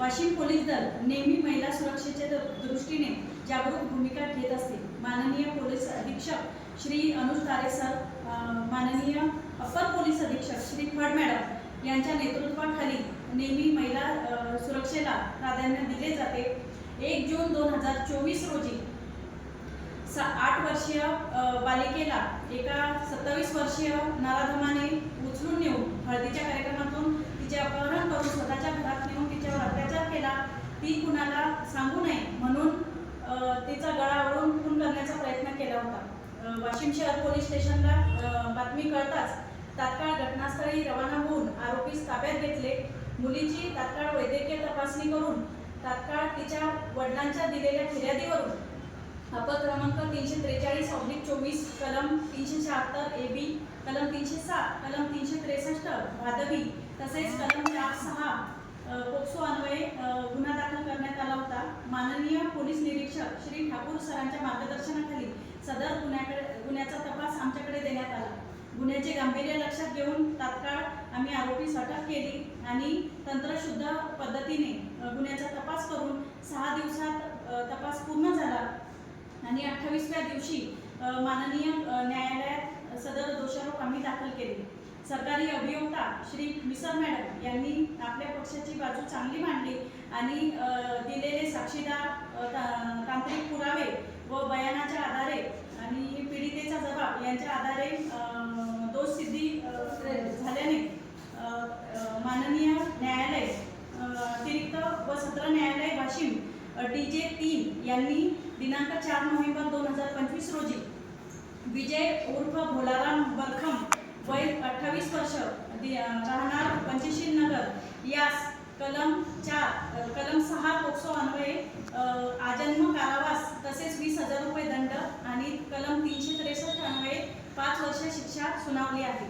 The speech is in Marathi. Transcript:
वाशिम पोलीस दल नेहमी महिला सुरक्षेच्या दृष्टीने जागरूक भूमिका घेत असते। माननीय पोलीस अधीक्षक श्री अनुज तारे सर, माननीय अपर पोलीस अधीक्षक श्री फड मॅडम यांच्या नेतृत्वाखाली नेहमी महिला सुरक्षेला प्राधान्य दिले जाते। 1 जून 2024 रोजी 8 वर्षीय बालिकेला एका 27 वर्षीय नराधमाने उचलून नेऊन हळदीच्या कार्यक्रमातून तिचे अपहरण करून स्वतःच्या घरात नेऊन तिच्यावर अत्याचार केला। ती कुणाला सांगू नये म्हणून तिचा गळा ओढून खून करण्याचा प्रयत्न केला होता। वाशिम शहर पोलीस स्टेशनला बातमी कळताच तात्काळ घटनास्थळी रवाना होऊन आरोपीस ताब्यात घेतले। मुलीची तात्काळ वैद्यकीय तपासणी करून तात्काळ तिच्या वडिलांच्या दिलेल्या फिर्यादीवरून क्रमांक 343/24 कलम 376 AB, कलम 307, कलम 363 भादवी तसेच कलम 406 पोक्सो अन्वये गुन्हा दाखल करण्यात आला होता। माननीय पोलीस निरीक्षक श्री ठाकूर सरांच्या मार्गदर्शनाखाली सदर गुन्ह्याचा तपास आमच्याकडे देण्यात आला। गुन्ह्याचे गांभीर्य लक्षात घेऊन तात्काळ आम्ही आरोपीस अटक केली आणि तंत्रशुद्ध पद्धतीने गुन्ह्याचा तपास करून 6 दिवसात तपास पूर्ण झाला आणि 28व्या दिवशी माननीय न्यायालयात सदर दोषारोप आम्ही दाखल केले। सरकारी अभियोक्ता श्री मिसर मॅडम यांनी आपल्या पक्षाची बाजू चांगली मांडली आणि दिलेले साक्षीदार, तांत्रिक पुरावे व बयानाच्या आधारे आणि पीडितेचा जबाब यांच्या आधारे दोषसिद्धी झाल्याने माननीय न्यायालय अतिरिक्त व सत्र न्यायालय वाशिम DJ 3 यांनी दिनांक 4 नोव्हेंबर 2025 रोजी विजय उर्फ भोलाराम बरखम वय 28 वर्ष राहणार पंचशील नगर यास कलम 6 पोक्सो अन्वये आजन्म कारावास तसेच 20,000 रुपये दंड आणि कलम 363 अन्वये 5 वर्ष शिक्षा सुनावली आहे।